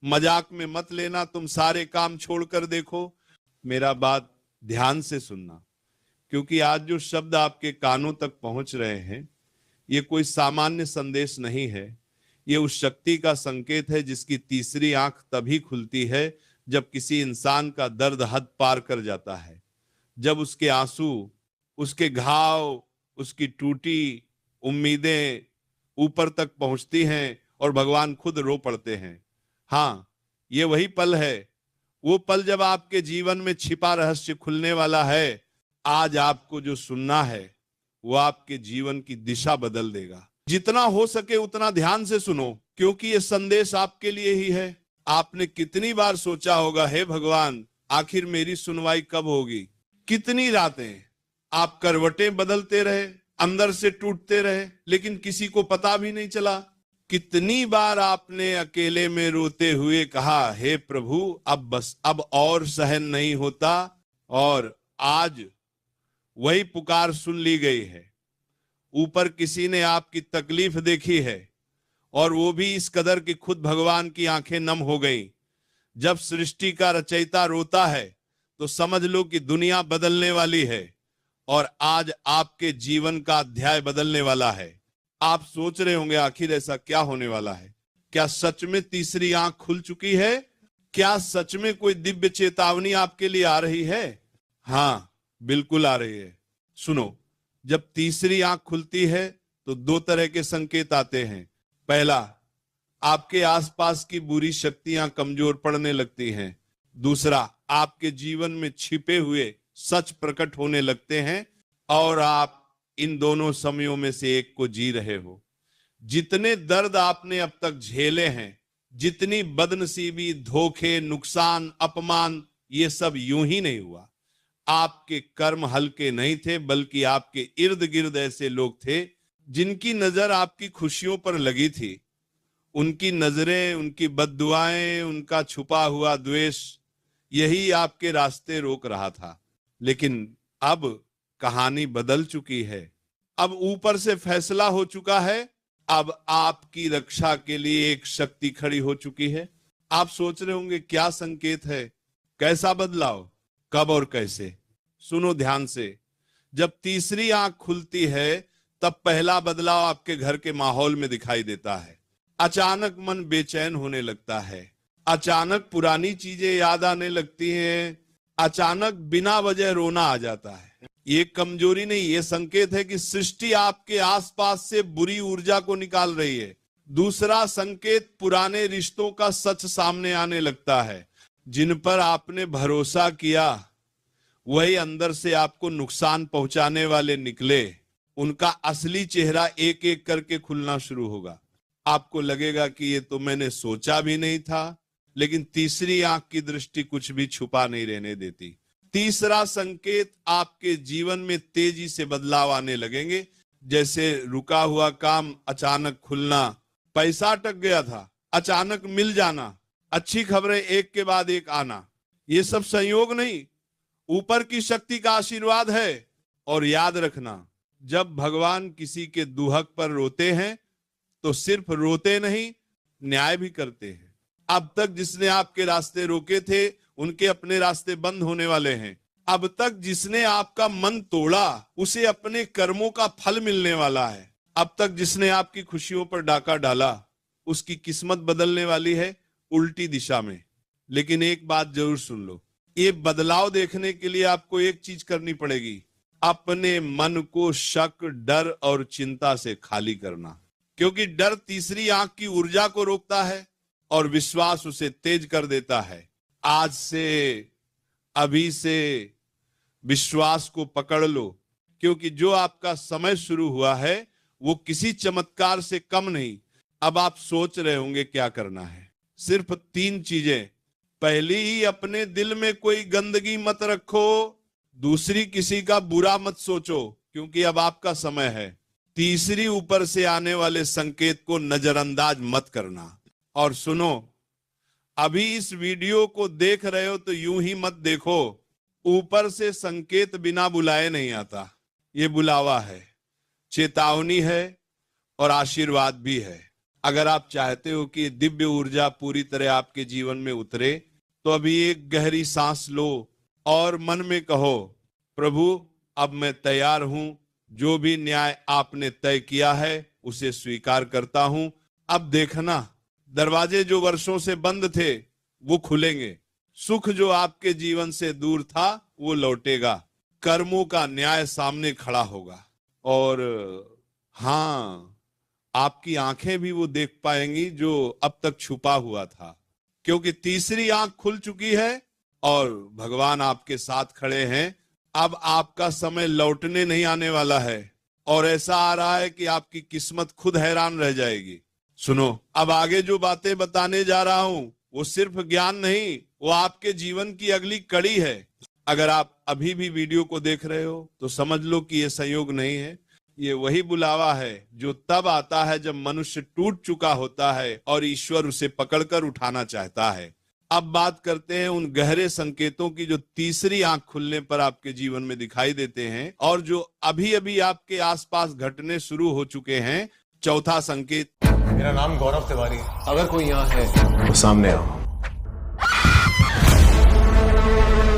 मजाक में मत लेना, तुम सारे काम छोड़कर देखो। मेरा बात ध्यान से सुनना, क्योंकि आज जो शब्द आपके कानों तक पहुंच रहे हैं ये कोई सामान्य संदेश नहीं है। ये उस शक्ति का संकेत है जिसकी तीसरी आंख तभी खुलती है जब किसी इंसान का दर्द हद पार कर जाता है, जब उसके आंसू, उसके घाव, उसकी टूटी उम्मीदें ऊपर तक पहुंचती हैं और भगवान खुद रो पड़ते हैं। हाँ, ये वही पल है, वो पल जब आपके जीवन में छिपा रहस्य खुलने वाला है। आज आपको जो सुनना है वो आपके जीवन की दिशा बदल देगा। जितना हो सके उतना ध्यान से सुनो, क्योंकि ये संदेश आपके लिए ही है। आपने कितनी बार सोचा होगा, हे भगवान आखिर मेरी सुनवाई कब होगी। कितनी रातें आप करवटें बदलते रहे, अंदर से टूटते रहे, लेकिन किसी को पता भी नहीं चला। कितनी बार आपने अकेले में रोते हुए कहा, हे प्रभु अब बस, अब और सहन नहीं होता। और आज वही पुकार सुन ली गई है। ऊपर किसी ने आपकी तकलीफ देखी है और वो भी इस कदर कि खुद भगवान की आंखें नम हो गई। जब सृष्टि का रचयिता रोता है तो समझ लो कि दुनिया बदलने वाली है और आज आपके जीवन का अध्याय बदलने वाला है। आप सोच रहे होंगे आखिर ऐसा क्या होने वाला है। क्या सच में तीसरी आंख खुल चुकी है? क्या सच में कोई दिव्य चेतावनी आपके लिए आ रही है? हाँ, बिल्कुल आ रही है। सुनो, जब तीसरी आंख खुलती है तो दो तरह के संकेत आते हैं। पहला, आपके आसपास की बुरी शक्तियां कमजोर पड़ने लगती हैं। दूसरा, आपके जीवन में छिपे हुए सच प्रकट होने लगते हैं और आप इन दोनों समयों में से एक को जी रहे हो। जितने दर्द आपने अब तक झेले हैं, जितनी बदनसीबी, धोखे, नुकसान, अपमान, ये सब यूं ही नहीं हुआ। आपके कर्म हल्के नहीं थे, बल्कि आपके इर्द गिर्द ऐसे लोग थे जिनकी नजर आपकी खुशियों पर लगी थी। उनकी नजरें, उनकी बद्दुआएं, उनका छुपा हुआ द्वेष, यही आपके रास्ते रोक रहा था। लेकिन अब कहानी बदल चुकी है। अब ऊपर से फैसला हो चुका है। अब आपकी रक्षा के लिए एक शक्ति खड़ी हो चुकी है। आप सोच रहे होंगे क्या संकेत है, कैसा बदलाव, कब और कैसे? सुनो ध्यान से। जब तीसरी आंख खुलती है तब पहला बदलाव आपके घर के माहौल में दिखाई देता है। अचानक मन बेचैन होने लगता है, अचानक पुरानी चीजें याद आने लगती हैं, अचानक बिना वजह रोना आ जाता है। ये कमजोरी नहीं, ये संकेत है कि सृष्टि आपके आसपास से बुरी ऊर्जा को निकाल रही है। दूसरा संकेत, पुराने रिश्तों का सच सामने आने लगता है। जिन पर आपने भरोसा किया वही अंदर से आपको नुकसान पहुंचाने वाले निकले। उनका असली चेहरा एक एक करके खुलना शुरू होगा। आपको लगेगा कि ये तो मैंने सोचा भी नहीं था, लेकिन तीसरी आंख की दृष्टि कुछ भी छुपा नहीं रहने देती। तीसरा संकेत, आपके जीवन में तेजी से बदलाव आने लगेंगे। जैसे रुका हुआ काम अचानक खुलना, पैसा अटक गया था अचानक मिल जाना, अच्छी खबरें एक के बाद एक आना। ये सब संयोग नहीं, ऊपर की शक्ति का आशीर्वाद है। और याद रखना, जब भगवान किसी के दुहक पर रोते हैं तो सिर्फ रोते नहीं, न्याय भी करते हैं। अब तक जिसने आपके रास्ते रोके थे उनके अपने रास्ते बंद होने वाले हैं। अब तक जिसने आपका मन तोड़ा उसे अपने कर्मों का फल मिलने वाला है। अब तक जिसने आपकी खुशियों पर डाका डाला उसकी किस्मत बदलने वाली है, उल्टी दिशा में। लेकिन एक बात जरूर सुन लो, ये बदलाव देखने के लिए आपको एक चीज करनी पड़ेगी, अपने मन को शक, डर और चिंता से खाली करना। क्योंकि डर तीसरी आंख की ऊर्जा को रोकता है और विश्वास उसे तेज कर देता है। आज से, अभी से विश्वास को पकड़ लो, क्योंकि जो आपका समय शुरू हुआ है वो किसी चमत्कार से कम नहीं। अब आप सोच रहे होंगे क्या करना है। सिर्फ 3 चीजें। पहली ही, अपने दिल में कोई गंदगी मत रखो। दूसरी, किसी का बुरा मत सोचो, क्योंकि अब आपका समय है। तीसरी, ऊपर से आने वाले संकेत को नजरअंदाज मत करना। और सुनो, अभी इस वीडियो को देख रहे हो तो यूं ही मत देखो। ऊपर से संकेत बिना बुलाए नहीं आता, ये बुलावा है, चेतावनी है और आशीर्वाद भी है। अगर आप चाहते हो कि दिव्य ऊर्जा पूरी तरह आपके जीवन में उतरे, तो अभी एक गहरी सांस लो और मन में कहो, प्रभु अब मैं तैयार हूं, जो भी न्याय आपने तय किया है उसे स्वीकार करता हूं। अब देखना, दरवाजे जो वर्षों से बंद थे वो खुलेंगे, सुख जो आपके जीवन से दूर था वो लौटेगा, कर्मों का न्याय सामने खड़ा होगा, और हाँ, आपकी आंखें भी वो देख पाएंगी जो अब तक छुपा हुआ था, क्योंकि तीसरी आंख खुल चुकी है और भगवान आपके साथ खड़े हैं। अब आपका समय लौटने नहीं आने वाला है, और ऐसा आ रहा है कि आपकी किस्मत खुद हैरान रह जाएगी। सुनो, अब आगे जो बातें बताने जा रहा हूं वो सिर्फ ज्ञान नहीं, वो आपके जीवन की अगली कड़ी है। अगर आप अभी भी वीडियो को देख रहे हो तो समझ लो कि ये संयोग नहीं है, ये वही बुलावा है जो तब आता है जब मनुष्य टूट चुका होता है और ईश्वर उसे पकड़कर उठाना चाहता है। अब बात करते हैं उन गहरे संकेतों की जो तीसरी आंख खुलने पर आपके जीवन में दिखाई देते हैं और जो अभी अभी आपके आसपास घटने शुरू हो चुके हैं। चौथा संकेत, मेरा नाम गौरव तिवारी है, अगर कोई यहाँ है तो सामने आओ।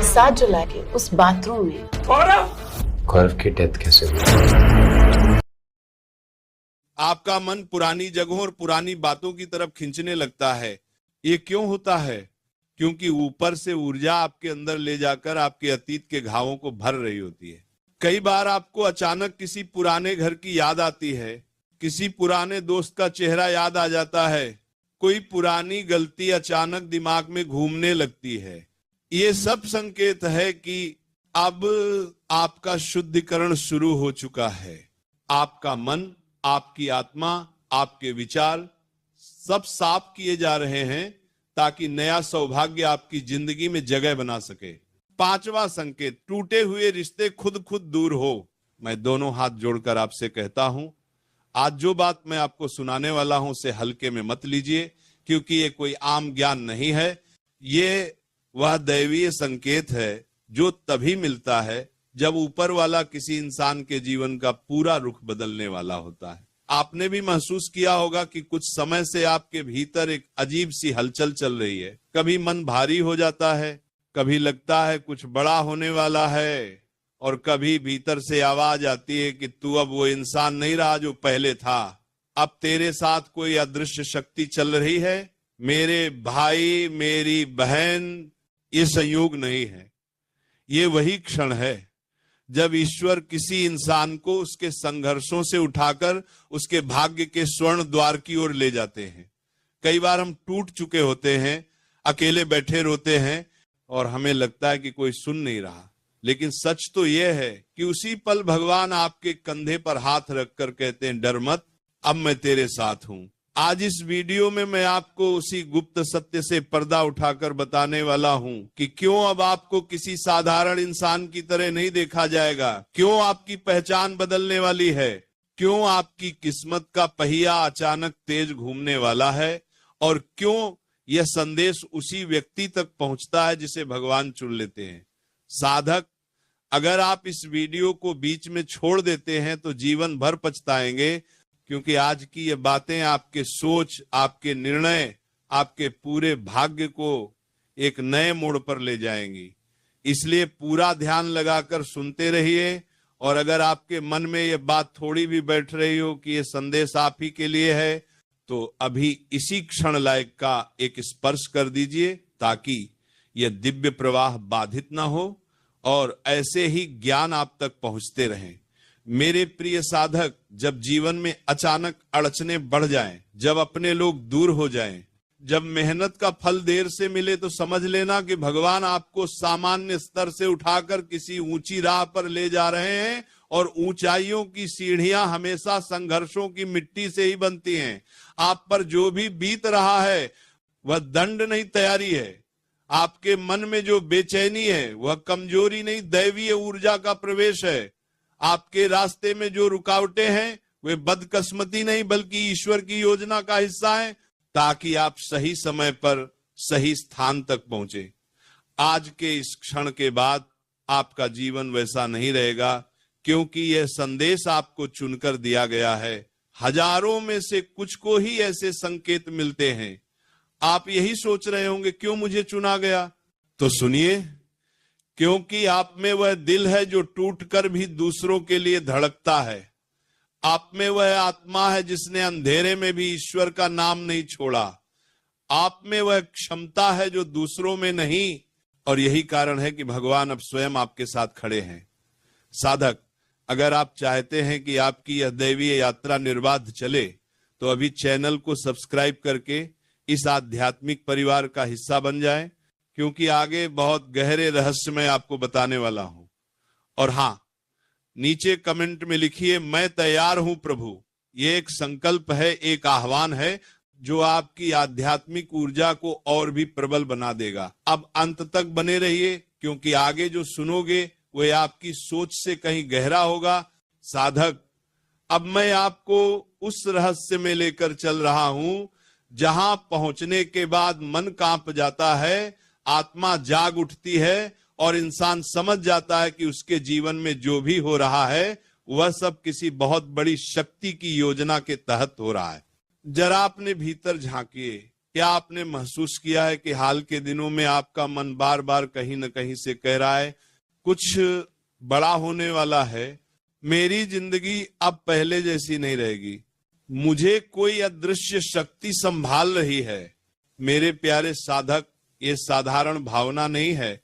7 जुलाई के उस बाथरूम में गौरव की डेथ कैसे हुई? आपका मन पुरानी जगहों और पुरानी बातों की तरफ खींचने लगता है। ये क्यों होता है? क्योंकि ऊपर से ऊर्जा आपके अंदर ले जाकर आपके अतीत के घावों को भर रही होती है। कई बार आपको अचानक किसी पुराने घर की याद आती है, किसी पुराने दोस्त का चेहरा याद आ जाता है, कोई पुरानी गलती अचानक दिमाग में घूमने लगती है। ये सब संकेत है कि अब आपका शुद्धिकरण शुरू हो चुका है। आपका मन, आपकी आत्मा, आपके विचार सब साफ किए जा रहे हैं ताकि नया सौभाग्य आपकी जिंदगी में जगह बना सके। पांचवा संकेत, टूटे हुए रिश्ते खुद दूर हो। मैं दोनों हाथ जोड़कर आपसे कहता हूं, आज जो बात मैं आपको सुनाने वाला हूं उसे हल्के में मत लीजिए, क्योंकि ये कोई आम ज्ञान नहीं है। ये वह दैवीय संकेत है जो तभी मिलता है जब ऊपर वाला किसी इंसान के जीवन का पूरा रुख बदलने वाला होता है। आपने भी महसूस किया होगा कि कुछ समय से आपके भीतर एक अजीब सी हलचल चल रही है। कभी मन भारी हो जाता है, कभी लगता है कुछ बड़ा होने वाला है, और कभी भीतर से आवाज आती है कि तू अब वो इंसान नहीं रहा जो पहले था, अब तेरे साथ कोई अदृश्य शक्ति चल रही है। मेरे भाई, मेरी बहन, ये संयोग नहीं है, ये वही क्षण है जब ईश्वर किसी इंसान को उसके संघर्षों से उठाकर उसके भाग्य के स्वर्ण द्वार की ओर ले जाते हैं। कई बार हम टूट चुके होते हैं, अकेले बैठे रोते हैं और हमें लगता है कि कोई सुन नहीं रहा, लेकिन सच तो यह है कि उसी पल भगवान आपके कंधे पर हाथ रखकर कहते हैं, डर मत, अब मैं तेरे साथ हूं। आज इस वीडियो में मैं आपको उसी गुप्त सत्य से पर्दा उठाकर बताने वाला हूं कि क्यों अब आपको किसी साधारण इंसान की तरह नहीं देखा जाएगा, क्यों आपकी पहचान बदलने वाली है, क्यों आपकी किस्मत का पहिया अचानक तेज घूमने वाला है, और क्यों यह संदेश उसी व्यक्ति तक पहुंचता है जिसे भगवान चुन लेते हैं। साधक, अगर आप इस वीडियो को बीच में छोड़ देते हैं तो जीवन भर पछताएंगे, क्योंकि आज की ये बातें आपके सोच, आपके निर्णय, आपके पूरे भाग्य को एक नए मोड़ पर ले जाएंगी। इसलिए पूरा ध्यान लगाकर सुनते रहिए, और अगर आपके मन में ये बात थोड़ी भी बैठ रही हो कि ये संदेश आप ही के लिए है, तो अभी इसी क्षण लायक का एक स्पर्श कर दीजिए ताकि यह दिव्य प्रवाह बाधित ना हो और ऐसे ही ज्ञान आप तक पहुंचते रहें। मेरे प्रिय साधक, जब जीवन में अचानक अड़चने बढ़ जाएं, जब अपने लोग दूर हो जाएं, जब मेहनत का फल देर से मिले, तो समझ लेना कि भगवान आपको सामान्य स्तर से उठाकर किसी ऊंची राह पर ले जा रहे हैं, और ऊंचाइयों की सीढ़ियां हमेशा संघर्षों की मिट्टी से ही बनती हैं। आप पर जो भी बीत रहा है वह दंड नहीं, तैयारी है। आपके मन में जो बेचैनी है वह कमजोरी नहीं, दैवीय ऊर्जा का प्रवेश है। आपके रास्ते में जो रुकावटें हैं वे बदकिस्मती नहीं बल्कि ईश्वर की योजना का हिस्सा है, ताकि आप सही समय पर सही स्थान तक पहुंचे। आज के इस क्षण के बाद आपका जीवन वैसा नहीं रहेगा, क्योंकि यह संदेश आपको चुनकर दिया गया है। हजारों में से कुछ को ही ऐसे संकेत मिलते हैं। आप यही सोच रहे होंगे क्यों मुझे चुना गया? तो सुनिए, क्योंकि आप में वह दिल है जो टूटकर भी दूसरों के लिए धड़कता है। आप में वह आत्मा है जिसने अंधेरे में भी ईश्वर का नाम नहीं छोड़ा। आप में वह क्षमता है जो दूसरों में नहीं। और यही कारण है कि भगवान अब स्वयं आपके साथ खड़े हैं। साधक, अगर आप चाहते हैं कि आपकी यह दैवीय यात्रा निर्बाध चले तो अभी चैनल को सब्सक्राइब करके इस आध्यात्मिक परिवार का हिस्सा बन जाएं, क्योंकि आगे बहुत गहरे रहस्य मैं आपको बताने वाला हूं। और हां, नीचे कमेंट में लिखिए, मैं तैयार हूं प्रभु। ये एक संकल्प है, एक आह्वान है जो आपकी आध्यात्मिक ऊर्जा को और भी प्रबल बना देगा। अब अंत तक बने रहिए, क्योंकि आगे जो सुनोगे वह आपकी सोच से कहीं गहरा होगा। साधक, अब मैं आपको उस रहस्य में लेकर चल रहा हूं जहां पहुंचने के बाद मन कांप जाता है, आत्मा जाग उठती है और इंसान समझ जाता है कि उसके जीवन में जो भी हो रहा है वह सब किसी बहुत बड़ी शक्ति की योजना के तहत हो रहा है। जरा अपने भीतर झांकिए। क्या आपने महसूस किया है कि हाल के दिनों में आपका मन बार बार कहीं न कहीं से कह रहा है कुछ बड़ा होने वाला है, मेरी जिंदगी अब पहले जैसी नहीं रहेगी, मुझे कोई अदृश्य शक्ति संभाल रही है। मेरे प्यारे साधक, ये साधारण भावना नहीं है,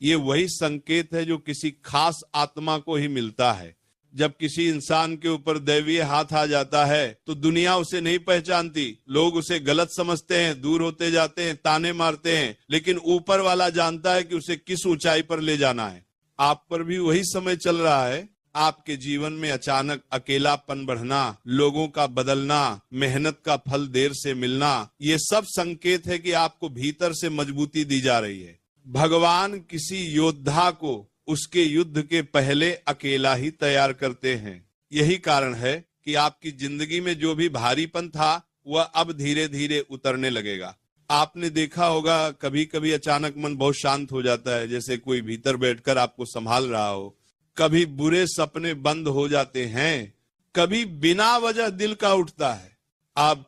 ये वही संकेत है जो किसी खास आत्मा को ही मिलता है। जब किसी इंसान के ऊपर दैवीय हाथ आ जाता है तो दुनिया उसे नहीं पहचानती, लोग उसे गलत समझते हैं, दूर होते जाते हैं, ताने मारते हैं, लेकिन ऊपर वाला जानता है कि उसे किस ऊंचाई पर ले जाना है। आप पर भी वही समय चल रहा है। आपके जीवन में अचानक अकेलापन बढ़ना, लोगों का बदलना, मेहनत का फल देर से मिलना, ये सब संकेत है कि आपको भीतर से मजबूती दी जा रही है। भगवान किसी योद्धा को उसके युद्ध के पहले अकेला ही तैयार करते हैं। यही कारण है कि आपकी जिंदगी में जो भी भारीपन था वह अब धीरे धीरे उतरने लगेगा। आपने देखा होगा कभी कभी अचानक मन बहुत शांत हो जाता है, जैसे कोई भीतर बैठकर आपको संभाल रहा हो। कभी बुरे सपने बंद हो जाते हैं, कभी बिना वजह दिल का उठता है, अब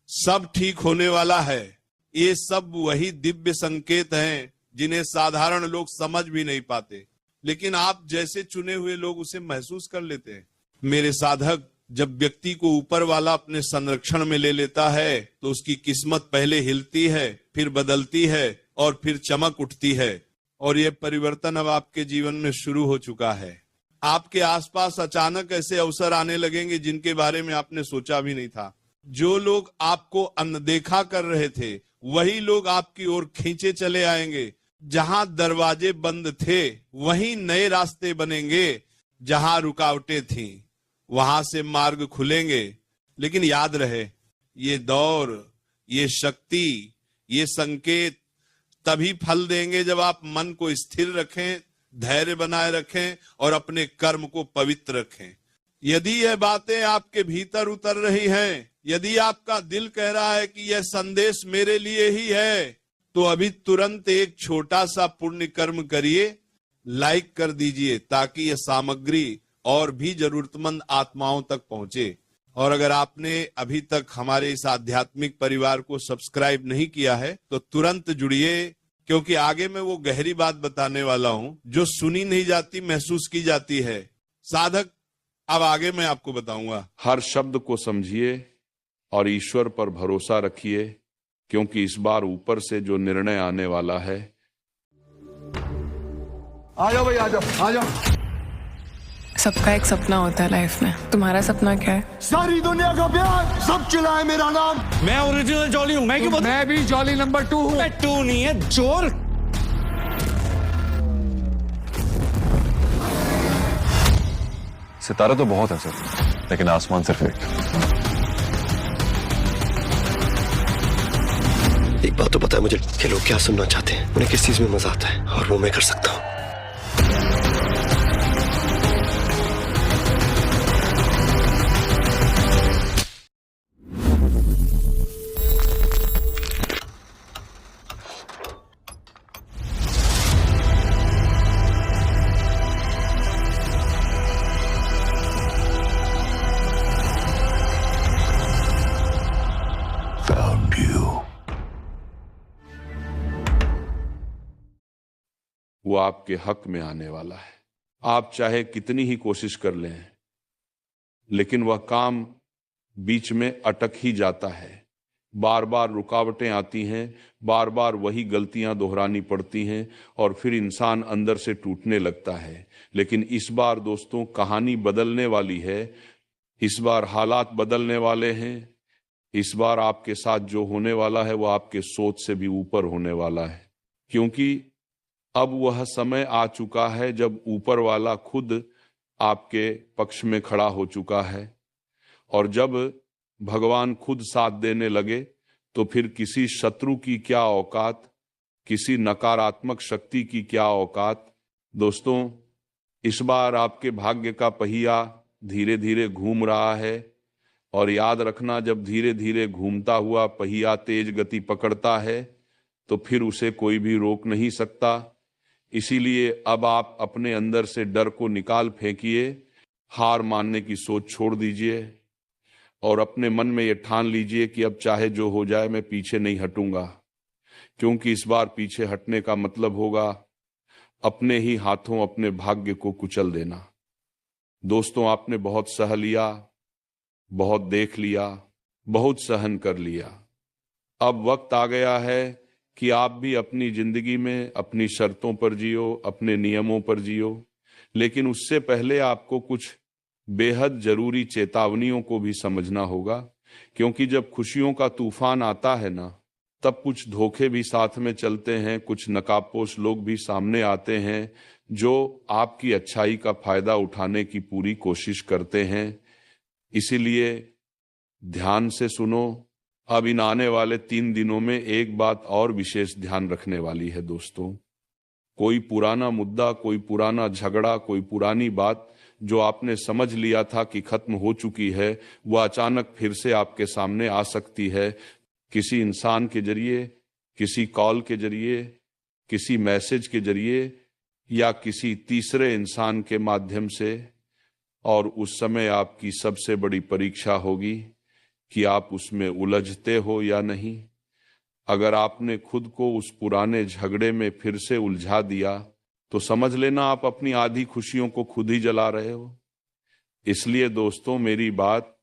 सब ठीक होने वाला है। ये सब वही दिव्य संकेत हैं जिन्हें साधारण लोग समझ भी नहीं पाते, लेकिन आप जैसे चुने हुए लोग उसे महसूस कर लेते हैं। मेरे साधक, जब व्यक्ति को ऊपर वाला अपने संरक्षण में ले लेता है तो उसकी किस्मत पहले हिलती है, फिर बदलती है और फिर चमक उठती है। और ये परिवर्तन अब आपके जीवन में शुरू हो चुका है। आपके आसपास अचानक ऐसे अवसर आने लगेंगे जिनके बारे में आपने सोचा भी नहीं था। जो लोग आपको अनदेखा कर रहे थे वही लोग आपकी ओर खींचे चले आएंगे। जहां दरवाजे बंद थे वहीं नए रास्ते बनेंगे, जहां रुकावटें थीं वहां से मार्ग खुलेंगे। लेकिन याद रहे, ये दौर, ये शक्ति, ये संकेत तभी फल देंगे जब आप मन को स्थिर रखें, धैर्य बनाए रखें और अपने कर्म को पवित्र रखें। यदि यह बातें आपके भीतर उतर रही हैं, यदि आपका दिल कह रहा है कि यह संदेश मेरे लिए ही है, तो अभी तुरंत एक छोटा सा पुण्य कर्म करिए, लाइक कर दीजिए ताकि यह सामग्री और भी जरूरतमंद आत्माओं तक पहुंचे। और अगर आपने अभी तक हमारे इस आध्यात्मिक परिवार को सब्सक्राइब नहीं किया है तो तुरंत जुड़िए, क्योंकि आगे मैं वो गहरी बात बताने वाला हूं जो सुनी नहीं जाती, महसूस की जाती है। साधक, अब आगे मैं आपको बताऊंगा। हर शब्द को समझिए और ईश्वर पर भरोसा रखिए, क्योंकि इस बार ऊपर से जो निर्णय आने वाला है। आ जाओ भाई, आ जाओ, आ जाओ। सबका एक सपना होता है लाइफ में। तुम्हारा सपना क्या है? सारी दुनिया का प्यार, सब चिल्लाए मेरा नाम। मैं ओरिजिनल जॉली हूँ। मैं क्यों बोलूं? मैं भी जॉली नंबर 2 हूँ। मैं 2 नहीं है, चोर। सितारे तो बहुत है सर, लेकिन आसमान सिर्फ एक। एक बात तो पता है मुझे कि लोग क्या सुनना चाहते हैं, उन्हें किस चीज में मजा आता है, और वो मैं कर सकता हूँ। वो आपके हक में आने वाला है। आप चाहे कितनी ही कोशिश कर लें, लेकिन वह काम बीच में अटक ही जाता है। बार बार रुकावटें आती हैं, बार बार वही गलतियां दोहरानी पड़ती हैं और फिर इंसान अंदर से टूटने लगता है। लेकिन इस बार दोस्तों कहानी बदलने वाली है, इस बार हालात बदलने वाले हैं। इस बार आपके साथ जो होने वाला है वो आपके सोच से भी ऊपर होने वाला है, क्योंकि अब वह समय आ चुका है जब ऊपर वाला खुद आपके पक्ष में खड़ा हो चुका है। और जब भगवान खुद साथ देने लगे तो फिर किसी शत्रु की क्या औकात, किसी नकारात्मक शक्ति की क्या औकात। दोस्तों, इस बार आपके भाग्य का पहिया धीरे धीरे घूम रहा है और याद रखना, जब धीरे धीरे घूमता हुआ पहिया तेज गति पकड़ता है तो फिर उसे कोई भी रोक नहीं सकता। इसीलिए अब आप अपने अंदर से डर को निकाल फेंकिए, हार मानने की सोच छोड़ दीजिए और अपने मन में ये ठान लीजिए कि अब चाहे जो हो जाए मैं पीछे नहीं हटूंगा, क्योंकि इस बार पीछे हटने का मतलब होगा अपने ही हाथों अपने भाग्य को कुचल देना। दोस्तों, आपने बहुत सह लिया, बहुत देख लिया, बहुत सहन कर लिया। अब वक्त आ गया है कि आप भी अपनी जिंदगी में अपनी शर्तों पर जियो, अपने नियमों पर जियो। लेकिन उससे पहले आपको कुछ बेहद जरूरी चेतावनियों को भी समझना होगा, क्योंकि जब खुशियों का तूफान आता है ना, तब कुछ धोखे भी साथ में चलते हैं, कुछ नकाबपोश लोग भी सामने आते हैं जो आपकी अच्छाई का फायदा उठाने की पूरी कोशिश करते हैं। इसीलिए ध्यान से सुनो। अब इन आने वाले 3 दिनों में एक बात और विशेष ध्यान रखने वाली है दोस्तों। कोई पुराना मुद्दा, कोई पुराना झगड़ा, कोई पुरानी बात जो आपने समझ लिया था कि खत्म हो चुकी है, वह अचानक फिर से आपके सामने आ सकती है। किसी इंसान के जरिए, किसी कॉल के जरिए, किसी मैसेज के जरिए या किसी तीसरे इंसान के माध्यम से। और उस समय आपकी सबसे बड़ी परीक्षा होगी कि आप उसमें उलझते हो या नहीं। अगर आपने खुद को उस पुराने झगड़े में फिर से उलझा दिया तो समझ लेना आप अपनी आधी खुशियों को खुद ही जला रहे हो। इसलिए दोस्तों, मेरी बात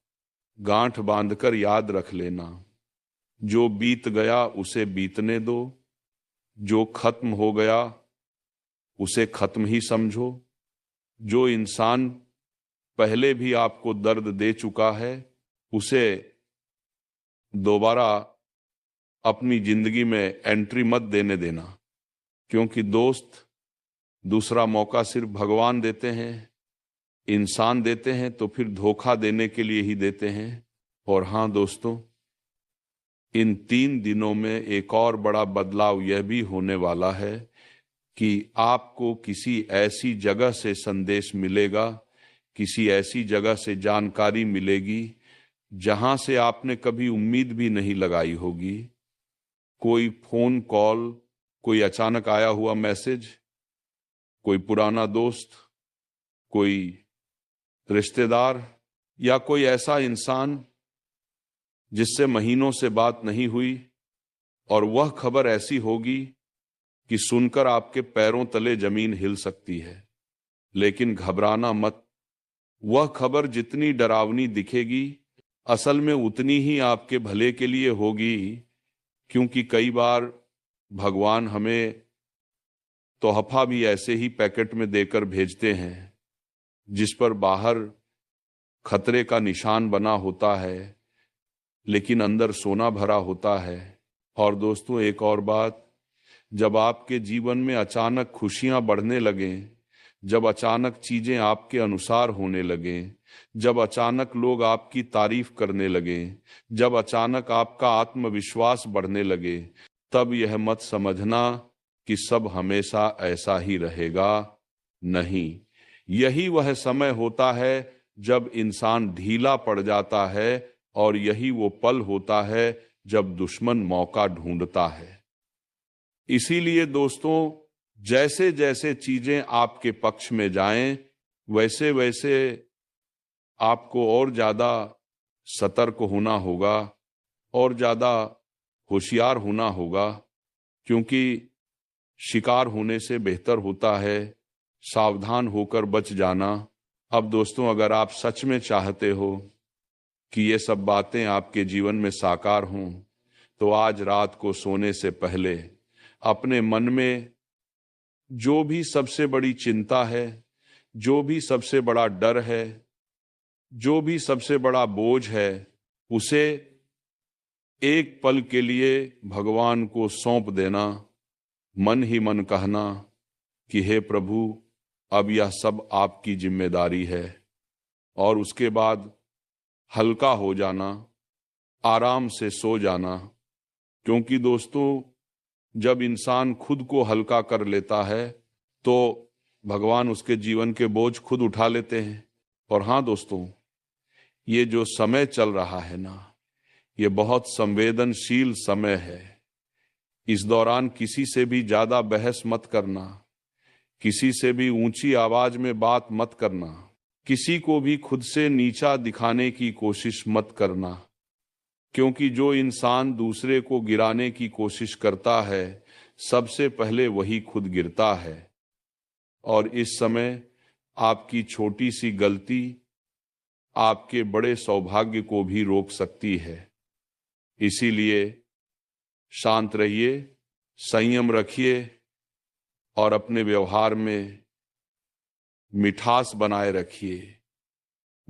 गांठ बांधकर याद रख लेना, जो बीत गया उसे बीतने दो, जो खत्म हो गया उसे खत्म ही समझो। जो इंसान पहले भी आपको दर्द दे चुका है उसे दोबारा अपनी जिंदगी में एंट्री मत देने देना, क्योंकि दोस्त, दूसरा मौका सिर्फ भगवान देते हैं, इंसान देते हैं तो फिर धोखा देने के लिए ही देते हैं। और हाँ दोस्तों, इन 3 दिनों में एक और बड़ा बदलाव यह भी होने वाला है कि आपको किसी ऐसी जगह से संदेश मिलेगा, किसी ऐसी जगह से जानकारी मिलेगी जहां से आपने कभी उम्मीद भी नहीं लगाई होगी। कोई फोन कॉल, कोई अचानक आया हुआ मैसेज, कोई पुराना दोस्त, कोई रिश्तेदार या कोई ऐसा इंसान जिससे महीनों से बात नहीं हुई, और वह खबर ऐसी होगी कि सुनकर आपके पैरों तले जमीन हिल सकती है। लेकिन घबराना मत, वह खबर जितनी डरावनी दिखेगी असल में उतनी ही आपके भले के लिए होगी, क्योंकि कई बार भगवान हमें तोहफा भी ऐसे ही पैकेट में देकर भेजते हैं जिस पर बाहर खतरे का निशान बना होता है लेकिन अंदर सोना भरा होता है। और दोस्तों, एक और बात, जब आपके जीवन में अचानक खुशियां बढ़ने लगें, जब अचानक चीजें आपके अनुसार होने लगें, जब अचानक लोग आपकी तारीफ करने लगें, जब अचानक आपका आत्मविश्वास बढ़ने लगे, तब यह मत समझना कि सब हमेशा ऐसा ही रहेगा। नहीं, यही वह समय होता है जब इंसान ढीला पड़ जाता है और यही वो पल होता है जब दुश्मन मौका ढूंढता है। इसीलिए दोस्तों, जैसे जैसे चीजें आपके पक्ष में जाएं, वैसे वैसे आपको और ज्यादा सतर्क होना होगा, और ज्यादा होशियार होना होगा, क्योंकि शिकार होने से बेहतर होता है सावधान होकर बच जाना। अब दोस्तों, अगर आप सच में चाहते हो कि ये सब बातें आपके जीवन में साकार हों, तो आज रात को सोने से पहले अपने मन में जो भी सबसे बड़ी चिंता है, जो भी सबसे बड़ा डर है, जो भी सबसे बड़ा बोझ है, उसे एक पल के लिए भगवान को सौंप देना। मन ही मन कहना कि हे प्रभु, अब यह सब आपकी जिम्मेदारी है। और उसके बाद हल्का हो जाना, आराम से सो जाना। क्योंकि दोस्तों, जब इंसान खुद को हल्का कर लेता है तो भगवान उसके जीवन के बोझ खुद उठा लेते हैं। और हाँ दोस्तों, ये जो समय चल रहा है ना, ये बहुत संवेदनशील समय है। इस दौरान किसी से भी ज्यादा बहस मत करना, किसी से भी ऊंची आवाज में बात मत करना, किसी को भी खुद से नीचा दिखाने की कोशिश मत करना। क्योंकि जो इंसान दूसरे को गिराने की कोशिश करता है, सबसे पहले वही खुद गिरता है। और इस समय आपकी छोटी सी गलती आपके बड़े सौभाग्य को भी रोक सकती है। इसीलिए शांत रहिए, संयम रखिए और अपने व्यवहार में मिठास बनाए रखिए,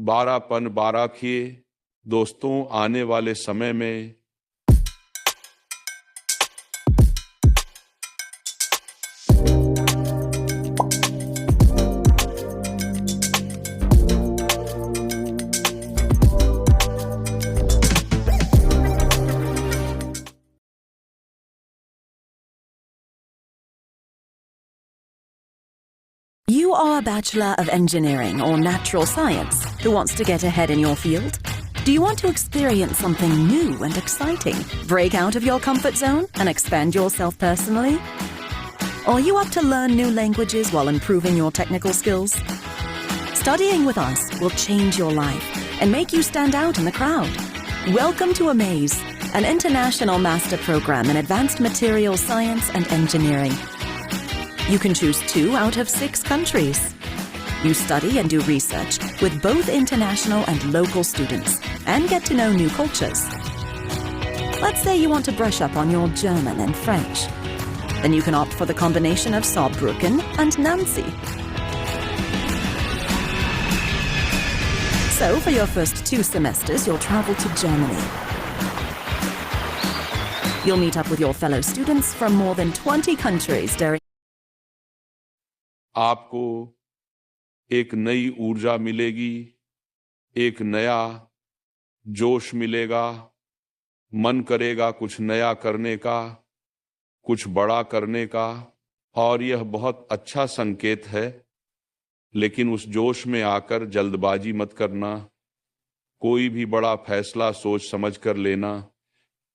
बारापन रखिए। दोस्तों, आने वाले समय में You are a Bachelor of Engineering or Natural Science who wants to get ahead in your field? Do you want to experience something new and exciting? Break out of your comfort zone and expand yourself personally? Are you up to learn new languages while improving your technical skills? Studying with us will change your life and make you stand out in the crowd. Welcome to Amaze, an international master program in advanced materials science and engineering. You can choose 2 out of 6 countries. You study and do research with both international and local students and get to know new cultures. Let's say you want to brush up on your German and French. Then you can opt for the combination of Saarbrücken and Nancy. So for your first 2 semesters, you'll travel to Germany. You'll meet up with your fellow students from more than 20 countries during आपको एक नई ऊर्जा मिलेगी, एक नया जोश मिलेगा, मन करेगा कुछ नया करने का, कुछ बड़ा करने का। और यह बहुत अच्छा संकेत है। लेकिन उस जोश में आकर जल्दबाजी मत करना, कोई भी बड़ा फैसला सोच समझ कर लेना,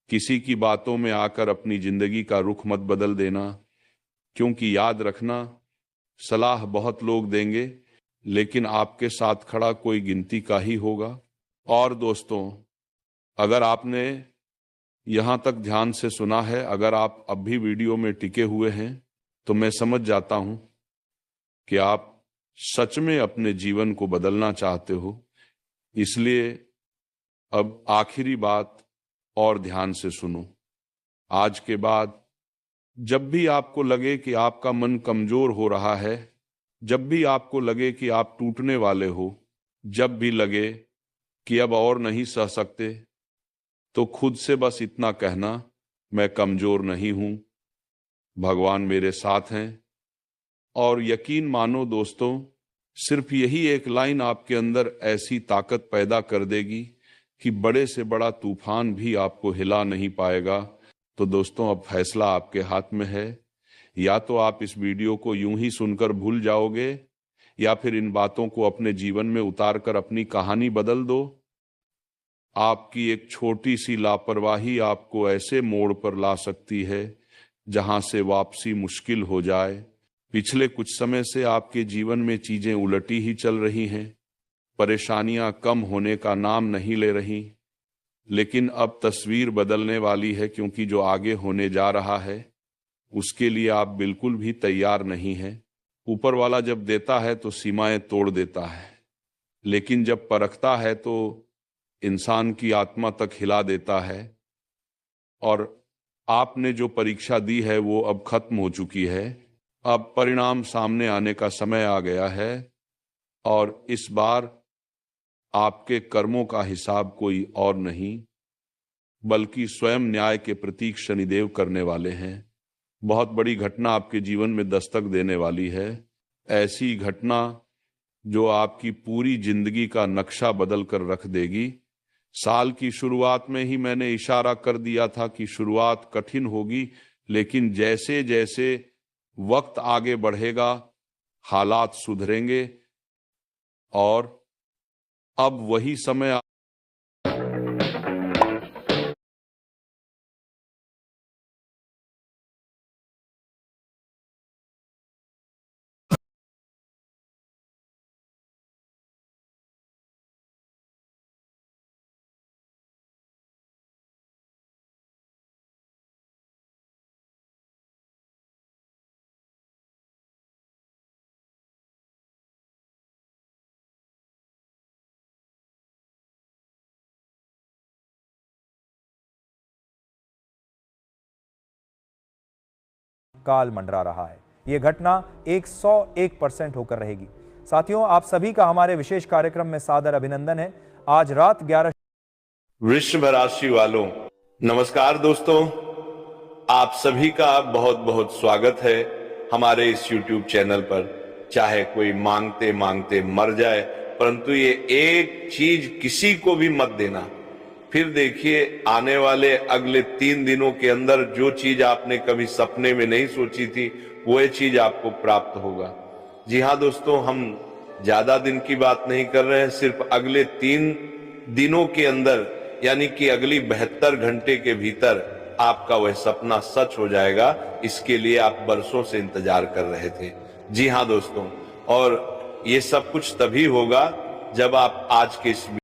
किसी की बातों में आकर अपनी जिंदगी का रुख मत बदल देना। क्योंकि याद रखना, सलाह बहुत लोग देंगे लेकिन आपके साथ खड़ा कोई गिनती का ही होगा। और दोस्तों, अगर आपने यहाँ तक ध्यान से सुना है, अगर आप अब भी वीडियो में टिके हुए हैं, तो मैं समझ जाता हूँ कि आप सच में अपने जीवन को बदलना चाहते हो। इसलिए अब आखिरी बात और ध्यान से सुनो। आज के बाद जब भी आपको लगे कि आपका मन कमजोर हो रहा है, जब भी आपको लगे कि आप टूटने वाले हो, जब भी लगे कि अब और नहीं सह सकते, तो खुद से बस इतना कहना, मैं कमजोर नहीं हूं, भगवान मेरे साथ हैं। और यकीन मानो दोस्तों, सिर्फ यही एक लाइन आपके अंदर ऐसी ताकत पैदा कर देगी कि बड़े से बड़ा तूफान भी आपको हिला नहीं पाएगा। तो दोस्तों, अब फैसला आपके हाथ में है। या तो आप इस वीडियो को यूं ही सुनकर भूल जाओगे, या फिर इन बातों को अपने जीवन में उतारकर अपनी कहानी बदल दो। आपकी एक छोटी सी लापरवाही आपको ऐसे मोड़ पर ला सकती है जहां से वापसी मुश्किल हो जाए। पिछले कुछ समय से आपके जीवन में चीजें उलटी ही चल रही हैं, परेशानियां कम होने का नाम नहीं ले रही। लेकिन अब तस्वीर बदलने वाली है, क्योंकि जो आगे होने जा रहा है उसके लिए आप बिल्कुल भी तैयार नहीं हैं। ऊपर वाला जब देता है तो सीमाएं तोड़ देता है, लेकिन जब परखता है तो इंसान की आत्मा तक हिला देता है। और आपने जो परीक्षा दी है वो अब खत्म हो चुकी है। अब परिणाम सामने आने का समय आ गया है और इस बार आपके कर्मों का हिसाब कोई और नहीं बल्कि स्वयं न्याय के प्रतीक शनिदेव करने वाले हैं। बहुत बड़ी घटना आपके जीवन में दस्तक देने वाली है, ऐसी घटना जो आपकी पूरी जिंदगी का नक्शा बदल कर रख देगी। साल की शुरुआत में ही मैंने इशारा कर दिया था कि शुरुआत कठिन होगी, लेकिन जैसे जैसे वक्त आगे बढ़ेगा हालात सुधरेंगे और अब वही समय काल मंडरा रहा है। यह घटना 101% होकर रहेगी। साथियों, आप सभी का हमारे विशेष कार्यक्रम में सादर अभिनंदन है। आज रात 11 वृषभ राशि वालों, नमस्कार दोस्तों, आप सभी का बहुत बहुत स्वागत है हमारे इस YouTube चैनल पर। चाहे कोई मांगते मांगते मर जाए, परंतु ये एक चीज किसी को भी मत देना। फिर देखिए आने वाले अगले 3 दिनों के अंदर जो चीज आपने कभी सपने में नहीं सोची थी वो चीज आपको प्राप्त होगा। जी हाँ दोस्तों, हम ज्यादा दिन की बात नहीं कर रहे हैं, सिर्फ अगले 3 दिनों के अंदर यानी कि अगली 72 घंटे के भीतर आपका वह सपना सच हो जाएगा। इसके लिए आप बरसों से इंतजार कर रहे थे। जी हाँ दोस्तों, और ये सब कुछ तभी होगा जब आप आज के इस